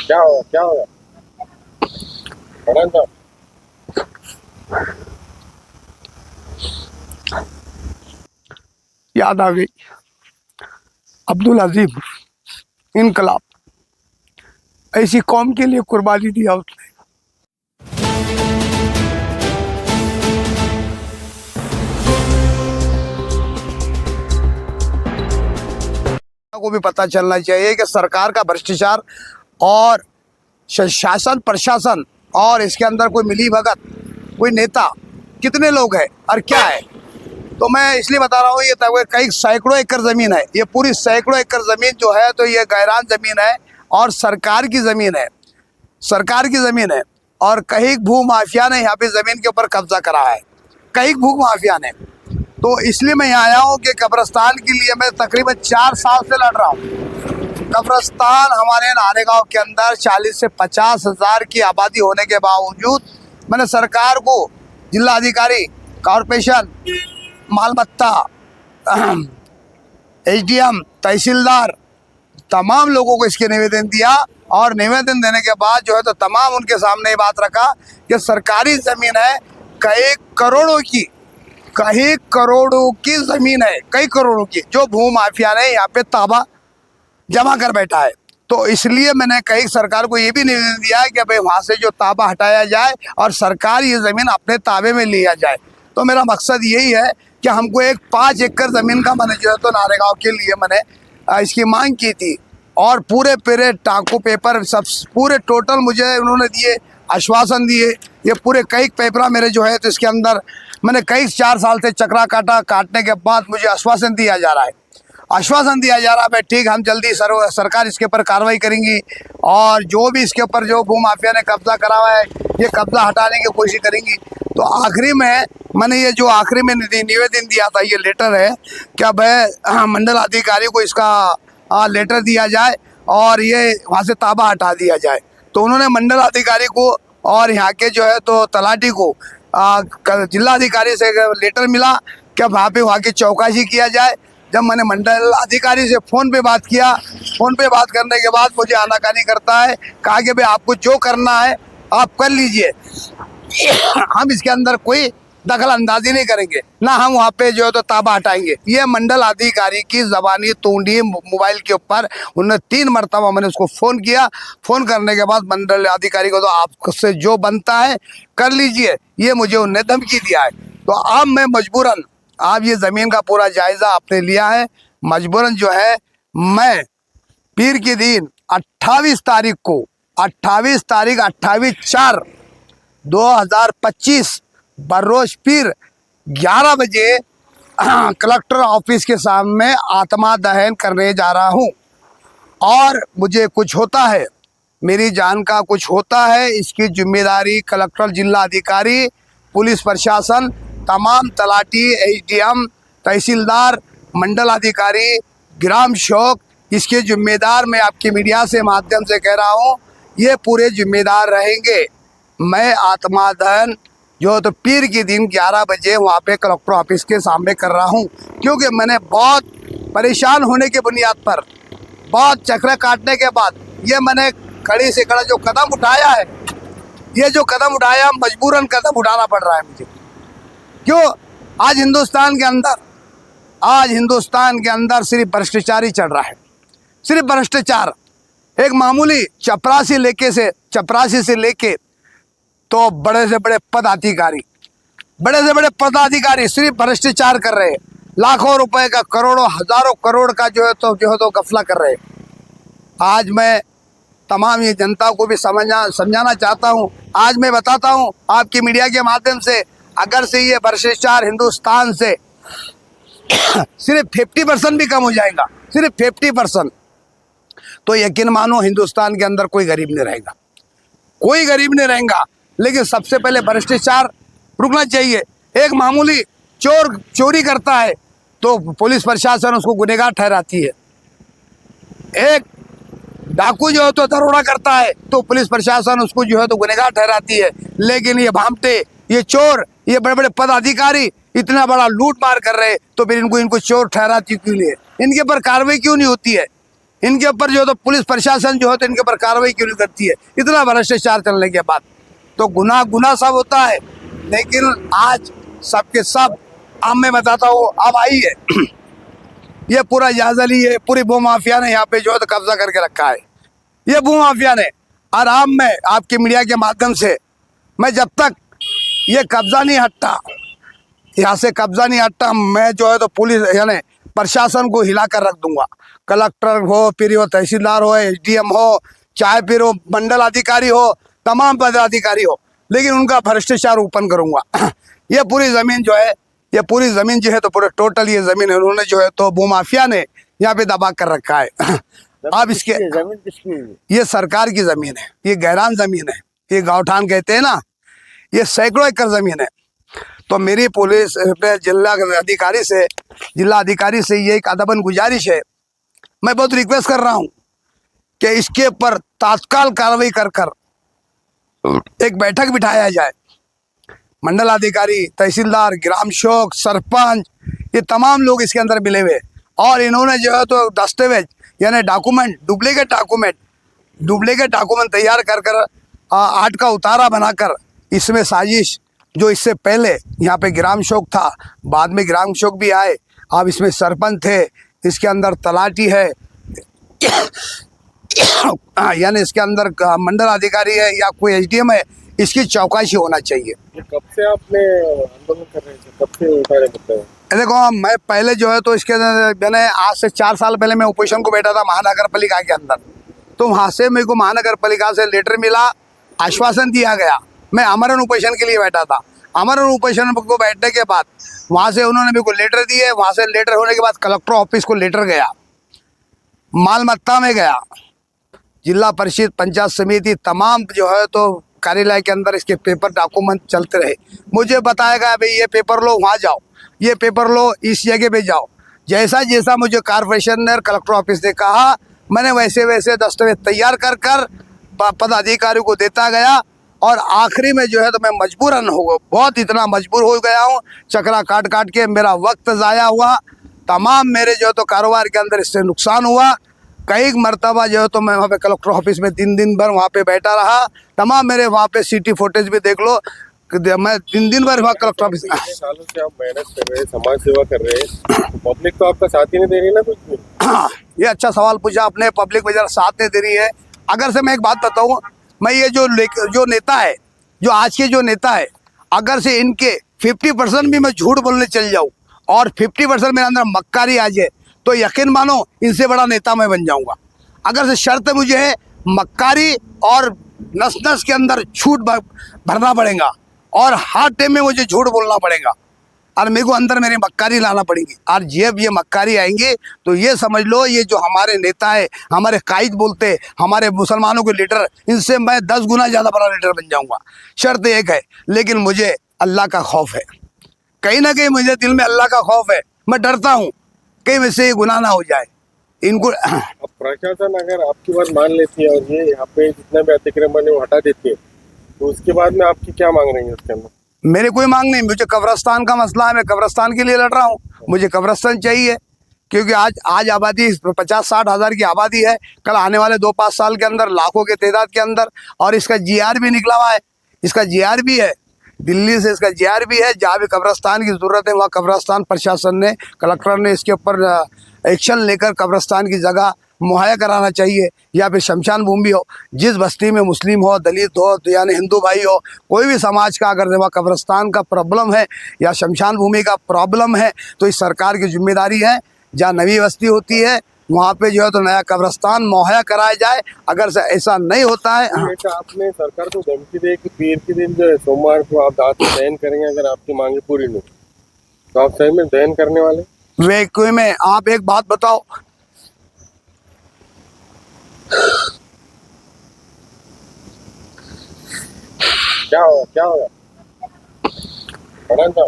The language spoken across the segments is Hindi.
क्या होगा, क्या होगा? पढ़ें तो। याद आ गई अब्दुल अजीम इनकलाब, ऐसी कौम के लिए कुर्बानी दिया उसने। को भी पता चलना चाहिए कि सरकार का भ्रष्टाचार और शासन प्रशासन और इसके अंदर कोई मिली भगत, कोई नेता, कितने लोग हैं और क्या है। तो मैं इसलिए बता रहा हूँ, ये तक कई सैकड़ों एकड़ ज़मीन है, ये पूरी सैकड़ों एकड़ ज़मीन जो है तो ये गैरान ज़मीन है और सरकार की ज़मीन है, सरकार की ज़मीन है। और कई भू माफिया ने यहाँ पे ज़मीन के ऊपर कब्जा करा है, कई भू माफिया ने। तो इसलिए मैं यहाँ आया हूँ कि कब्रिस्तान के लिए मैं तकरीबन 4 साल से लड़ रहा हूँ। कब्रिस्तान हमारे नारेगांव के अंदर 40 से 50 हज़ार की आबादी होने के बावजूद मैंने सरकार को, जिला अधिकारी, कॉरपोरेशन, मालमत्ता, एसडीएम, तहसीलदार, तमाम लोगों को इसके निवेदन दिया। और निवेदन देने के बाद जो है तो तमाम उनके सामने ये बात रखा कि सरकारी ज़मीन है, कई करोड़ों की ज़मीन है, कई करोड़ों की, जो भू माफिया ने यहाँ पे ताबा जमा कर बैठा है। तो इसलिए मैंने कई सरकार को ये भी निवेदन दिया है कि भाई वहाँ से जो ताबा हटाया जाए और सरकार ये ज़मीन अपने ताबे में लिया जाए। तो मेरा मकसद यही है कि हमको एक 5 एकड़ ज़मीन का मैंने जो है तो नारेगांव के लिए मैंने इसकी मांग की थी। और पूरे टाँकू पेपर सब पूरे टोटल मुझे उन्होंने दिए, आश्वासन दिए। ये पूरे कई पेपर मेरे जो है तो इसके अंदर मैंने कई 4 साल से चक्रा काटने के बाद मुझे आश्वासन दिया जा रहा है, आश्वासन दिया जा रहा है। ठीक, हम जल्दी सरकार इसके ऊपर कार्रवाई करेंगी और जो भी इसके ऊपर जो भू माफिया ने कब्जा करा हुआ है ये कब्जा हटाने की कोशिश करेंगी। तो आखिरी में मैंने ये जो आखिरी में निवेदन दिया था, ये लेटर है, क्या भाई मंडल अधिकारी को इसका लेटर दिया जाए और ये वहाँ से ताबा हटा दिया जाए। तो उन्होंने मंडल अधिकारी को और यहाँ के जो है तो तलाटी को जिला अधिकारी से लेटर मिला कि वहाँ की चौकसी किया जाए। जब मैंने मंडल अधिकारी से फ़ोन पे बात किया, फ़ोन पे बात करने के बाद मुझे आनाकानी करता है, कहा कि भाई आपको जो करना है आप कर लीजिए, हम इसके अंदर कोई दखल अंदाजी नहीं करेंगे, ना हम वहाँ पे जो है तो ताबा हटाएंगे। ये मंडल अधिकारी की ज़बानी तूंडी मोबाइल के ऊपर उन्होंने 3 मरतबा मैंने उसको फ़ोन किया। फ़ोन करने के बाद मंडल अधिकारी को तो आपसे जो बनता है कर लीजिए, ये मुझे उन्होंने धमकी दिया है। तो अब मैं मजबूरन, आप ये ज़मीन का पूरा जायज़ा आपने लिया है, मजबूरन जो है मैं पीर के दिन 28 तारीख को 28/4/2025 बरोज पीर 11 बजे कलेक्टर ऑफिस के सामने आत्मा दहन करने जा रहा हूँ। और मुझे कुछ होता है, मेरी जान का कुछ होता है, इसकी जिम्मेदारी कलेक्टर, जिला अधिकारी, पुलिस प्रशासन, तमाम तलाटी, एसडीएम, तहसीलदार, मंडल अधिकारी, ग्राम सेवक, इसके जिम्मेदार मैं आपके मीडिया से माध्यम से कह रहा हूँ, ये पूरे जिम्मेदार रहेंगे। मैं आत्मा दहन जो तो पीर के दिन 11 बजे वहाँ पे कलेक्टर ऑफिस के सामने कर रहा हूँ, क्योंकि मैंने बहुत परेशान होने के बुनियाद पर, बहुत चक्र काटने के बाद ये मैंने खड़ी से खड़ा जो कदम उठाया है, ये जो कदम उठाया मजबूरन कदम उठाना पड़ रहा है मुझे। क्यों? आज हिंदुस्तान के अंदर सिर्फ भ्रष्टाचार ही चल रहा है, सिर्फ भ्रष्टाचार। एक मामूली चपरासी से लेके तो बड़े से बड़े पदाधिकारी सिर्फ भ्रष्टाचार कर रहे हैं। लाखों रुपए का, करोड़ों, हजारों करोड़ का जो है तो गफला कर रहे हैं। आज मैं तमाम ये जनता को भी समझाना चाहता हूँ। आज मैं बताता हूँ आपकी मीडिया के माध्यम से, अगर से ये भ्रष्टाचार हिंदुस्तान से सिर्फ 50% भी कम हो जाएगा, सिर्फ 50%, तो यकीन मानो हिंदुस्तान के अंदर कोई गरीब नहीं रहेगा, कोई गरीब नहीं रहेगा। लेकिन सबसे पहले भ्रष्टाचार रुकना चाहिए। एक मामूली चोर चोरी करता है तो पुलिस प्रशासन उसको गुनहगार ठहराती है। एक डाकू जो है तो दरोड़ा करता है तो पुलिस प्रशासन उसको जो है तो गुनहगार ठहराती है। लेकिन ये भामटे, ये चोर, ये बड़े बड़े पदाधिकारी इतना बड़ा लूट मार कर रहे तो फिर इनको चोर ठहराती क्यों नहीं है? इनके ऊपर कार्रवाई क्यों नहीं होती है? इनके ऊपर जो है तो पुलिस प्रशासन जो है तो इनके ऊपर कार्रवाई क्यों नहीं करती है? इतना भ्रष्टाचार चलने के बाद तो गुनाह गुनाह सब होता है, लेकिन आज सबके सब अब मैं बताता हूँ। अब आई है ये पूरा जायजा लिए, पूरी भू माफिया ने यहाँ पे जो है तो कब्जा करके रखा है, ये भू माफिया ने। और अब मैं आपके मीडिया के माध्यम से, मैं जब तक ये कब्जा नहीं हटता, यहाँ से कब्जा नहीं हटता, मैं जो है तो पुलिस यानी प्रशासन को हिला कर रख दूंगा। कलेक्टर हो, फिर वो तहसीलदार हो, एसडीएम हो, चाहे फिर वो मंडल अधिकारी हो, तमाम पदाधिकारी हो, लेकिन उनका भ्रष्टाचार ओपन करूंगा। ये पूरी ज़मीन जो है, ये पूरी ज़मीन जो है तो पूरे टोटल ये ज़मीन है उन्होंने जो है तो भूमाफिया ने यहाँ पे दबा कर रखा है। अब इसके जमीन किसकी है? ये सरकार की ज़मीन है, ये गहरान ज़मीन है, ये गाँवठान कहते हैं ना, ये सैकड़ों एकड़ ज़मीन है। तो मेरी पुलिस जिला अधिकारी से ये एक अदबन गुजारिश है, मैं बहुत रिक्वेस्ट कर रहा हूँ कि इसके ऊपर तत्काल कार्रवाई कर एक बैठक बिठाया जाए। मंडल अधिकारी, तहसीलदार, ग्राम सेवक, सरपंच, ये तमाम लोग इसके अंदर मिले हुए, और इन्होंने जो है तो दस्तावेज यानी डॉक्यूमेंट, डुप्लीकेट डॉक्यूमेंट तैयार कर आर्ट का उतारा बनाकर इसमें साजिश, जो इससे पहले यहाँ पे ग्राम सेवक था, बाद में ग्राम सेवक भी आए, अब इसमें सरपंच थे, इसके अंदर तलाटी है, यानी इसके अंदर मंडल अधिकारी है या कोई एसडीएम है, इसकी चौकसी होना चाहिए। कब से आपने आंदोलन कर रहे थे, कब से उठा रहे थे? देखो, मैं पहले जो है तो इसके मैंने आज से 4 साल पहले मैं ओपोजिशन को बैठा था महानगर पालिका के अंदर, तो वहाँ से मेरे को महानगर पालिका से लेटर मिला, आश्वासन दिया गया, मैं आमरण उपोजिशन के लिए बैठा था। आमरण उपोजिशन को बैठने के बाद वहाँ से उन्होंने मेरे को लेटर दिए, वहाँ से लेटर होने के बाद कलेक्टर ऑफिस को लेटर गया, मालमत्ता में गया, जिला परिषद, पंचायत समिति, तमाम जो है तो कार्यालय के अंदर इसके पेपर डॉक्यूमेंट चलते रहे। मुझे बताया गया भाई ये पेपर लो वहाँ जाओ, ये पेपर लो इस जगह पे जाओ। जैसा जैसा मुझे कॉर्पोरेशन ने, कलेक्टर ऑफिस ने कहा, मैंने वैसे वैसे दस्तावेज तैयार कर पदाधिकारियों को देता गया, और आखिरी में जो है तो मैं मजबूरन हो, बहुत इतना मजबूर हो गया हूँ, चक्रा काट के मेरा वक्त ज़ाया हुआ, तमाम मेरे जो है तो कारोबार के अंदर इससे नुकसान हुआ। कई मरतबा जो है तो मैं वहाँ पे कलेक्टर ऑफिस में दिन भर वहाँ पे बैठा रहा, तमाम मेरे वहाँ पे सीटी फुटेज भी देख लो, मैं दिन भर वहाँ कलेक्टर ऑफिस। सालों से आप मेहनत कर रहे हैं, समाज सेवा कर रहे हैं, तो पब्लिक तो आपका साथ ही नहीं दे रही ना कुछ भी। हाँ, ये अच्छा सवाल पूछा आपने, पब्लिक वजह साथ नहीं दे रही है। अगर से मैं एक बात बताऊँ, मैं ये जो नेता है, जो आज के जो नेता है, अगर से इनके 50% भी मैं झूठ बोलने चल जाऊँ और 50% मेरे अंदर मक्कारी आ जाए, तो यकीन मानो इनसे बड़ा नेता मैं बन जाऊंगा। अगर से शर्त मुझे है मक्कारी और नस नस के अंदर झूठ भरना पड़ेगा, और हर टाइम में मुझे झूठ बोलना पड़ेगा, और मेरे को अंदर मेरी मक्कारी लाना पड़ेगी। और जब ये मक्कारी आएंगे तो ये समझ लो, ये जो हमारे नेता है, हमारे कायद बोलते, हमारे मुसलमानों के लीडर, इनसे मैं 10 गुना ज़्यादा बड़ा लीडर बन जाऊंगा। शर्त एक है, लेकिन मुझे अल्लाह का खौफ है, कहीं ना कहीं मुझे दिल में अल्लाह का खौफ है। मैं डरता हूँ कहीं वैसे ये गुनाह ना हो जाए इनको। अब प्रशासन अगर आपकी बात मान लेती है और ये यहाँ पे जितना भी अतिक्रमण है वो हटा देती है, तो उसके बाद में आपकी क्या मांग रही है उसके अंदर? मेरे कोई मांग नहीं, मुझे कब्रस्तान का मसला है, मैं कब्रस्तान के लिए लड़ रहा हूँ, मुझे कब्रस्तान चाहिए, क्योंकि आज आबादी 50-60 हज़ार की आबादी है, कल आने वाले 2-5 साल के अंदर लाखों के तादाद के अंदर, और इसका जीआर भी निकला हुआ है, इसका जीआर भी है, दिल्ली से इसका जीआर भी है। जहाँ भी कब्रस्तान की ज़रूरत है वहाँ कब्रस्तान प्रशासन ने, कलेक्टर ने इसके ऊपर एक्शन लेकर कब्रस्तान की जगह मुहैया कराना चाहिए, या फिर शमशान भूमि हो, जिस बस्ती में मुस्लिम हो, दलित हो, तो यानी हिंदू भाई हो, कोई भी समाज का अगर वहाँ कब्रस्तान का प्रॉब्लम है या शमशान भूमि का प्रॉब्लम है, तो इस सरकार की जिम्मेदारी है, जहाँ नवी बस्ती होती है वहाँ पे जो है तो नया कब्रस्तान मुहैया कराया जाए। अगर से ऐसा नहीं होता है, आपने सरकार को धमकी दी कि पीर के दिन जो है सोमवार को आप दांत दहन करेंगे, अगर आपकी मांगे पूरी नहीं, तो आप सही में दहन करने वाले? वे कोई में आप एक बात बताओ, क्या होगा बड़ा?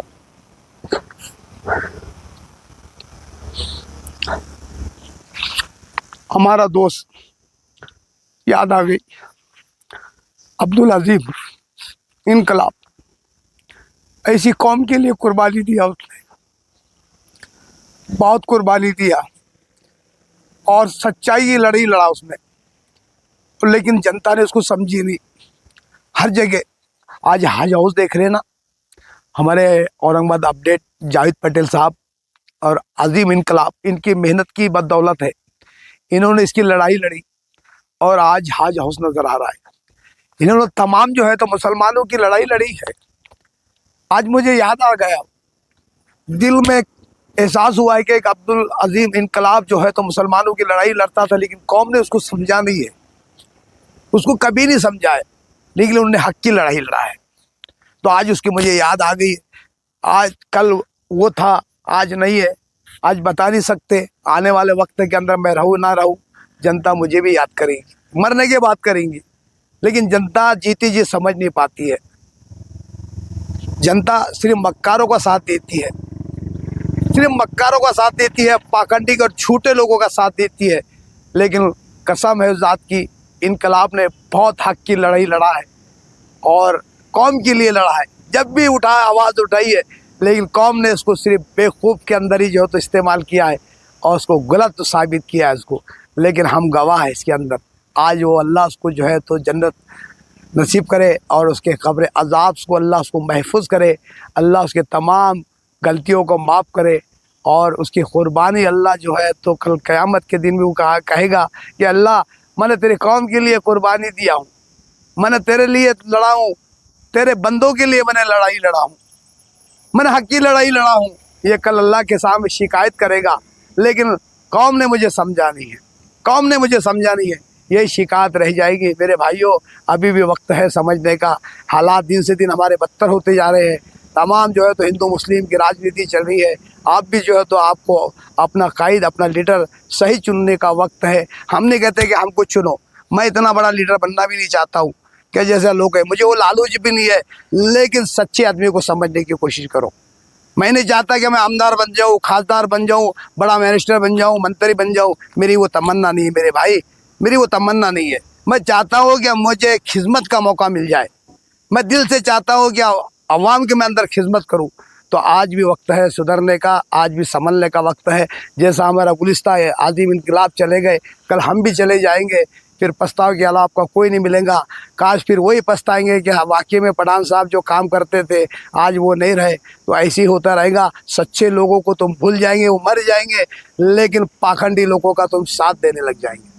हमारा दोस्त याद आ गई, अब्दुल अजीम इनकलाब, ऐसी कौम के लिए कुर्बानी दिया उसने, बहुत कुर्बानी दिया, और सच्चाई की लड़ाई लड़ा उसने, लेकिन जनता ने उसको समझी नहीं। हर जगह आज हज हाउस देख रहे हैं ना, हमारे औरंगाबाद अपडेट जावेद पटेल साहब और अजीम इनकलाब, इनकी मेहनत की बदौलत है, इन्होंने इसकी लड़ाई लड़ी और आज हज हाउस नजर आ रहा है। इन्होंने तमाम जो है तो मुसलमानों की लड़ाई लड़ी है। आज मुझे याद आ गया, दिल में एहसास हुआ है कि एक अब्दुल अजीम इनकलाब जो है तो मुसलमानों की लड़ाई लड़ता था, लेकिन कौम ने उसको समझा नहीं है, उसको कभी नहीं समझा है, लेकिन उन्होंने हक की लड़ाई लड़ा है। तो आज उसकी मुझे याद आ गई। आज कल वो था, आज नहीं है, आज बता नहीं सकते आने वाले वक्त के अंदर मैं रहूँ ना रहूँ, जनता मुझे भी याद करेगी, मरने के बाद करेंगी, लेकिन जनता जीती जी समझ नहीं पाती है। जनता सिर्फ मक्कारों का साथ देती है, सिर्फ मक्कारों का साथ देती है, पाखंडी और झूठे लोगों का साथ देती है। लेकिन कसम है ज़ात की, इनकलाब ने बहुत हक की लड़ाई लड़ा है और कौम के लिए लड़ा है। जब भी उठाया आवाज़ उठाई है, लेकिन कौम ने उसको सिर्फ बेवकूफ़ के अंदर ही जो है तो इस्तेमाल किया है और उसको गलत साबित किया है उसको। लेकिन हम गवाह है इसके अंदर। आज वो अल्लाह उसको जो है तो जन्नत नसीब करे और उसके क़ब्र अज़ाब को अल्लाह उसको महफूज करे, अल्लाह उसके तमाम गलतियों को माफ़ करे और उसकी क़ुरबानी अल्लाह जो है तो कल क़यामत के दिन भी वो कहेगा कि अल्लाह मैंने तेरे कौम के लिए क़ुरबानी दिया हूँ, मैंने तेरे लिए लड़ा हूँ, तेरे बंदों के लिए मैंने लड़ाई लड़ा हूँ, मैंने हक की लड़ाई लड़ा हूँ। ये कल अल्लाह के सामने शिकायत करेगा, लेकिन कौम ने मुझे समझा नहीं है, कौम ने मुझे समझा नहीं है, यही शिकायत रह जाएगी। मेरे भाइयों, अभी भी वक्त है समझने का। हालात दिन से दिन हमारे बदतर होते जा रहे हैं। तमाम जो है तो हिंदू मुस्लिम की राजनीति चल रही है। आप भी जो है तो आपको अपना कायद, अपना लीडर सही चुनने का वक्त है। हम नहीं कहते कि हमको चुनो, मैं इतना बड़ा लीडर बनना भी नहीं चाहता हूँ कि जैसे लोग हैं, मुझे वो लालूच भी नहीं है, लेकिन सच्चे आदमी को समझने की कोशिश करो। मैं नहीं चाहता कि मैं आमदार बन जाऊँ, खासदार बन जाऊँ, बड़ा मिनिस्टर बन जाऊँ, मंत्री बन जाऊँ, मेरी वो तमन्ना नहीं है मेरे भाई, मेरी वो तमन्ना नहीं है। मैं चाहता हूँ कि मुझे खिदमत का मौका मिल जाए, मैं दिल से चाहता हूँ कि अवाम के मैं अंदर खिदमत करूँ। तो आज भी वक्त है सुधरने का, आज भी संभलने का वक्त है। जैसा हमारा गुलिस्ता है, आज़िम इनकलाब चले गए, कल हम भी चले जाएंगे, फिर पछताव के अलावा आपका कोई नहीं मिलेगा। काश फिर वही पछताएंगे कि वाकई में पठान साहब जो काम करते थे आज वो नहीं रहे। तो ऐसे ही होता रहेगा। सच्चे लोगों को तुम भूल जाएंगे, वो मर जाएंगे, लेकिन पाखंडी लोगों का तुम साथ देने लग जाएंगे।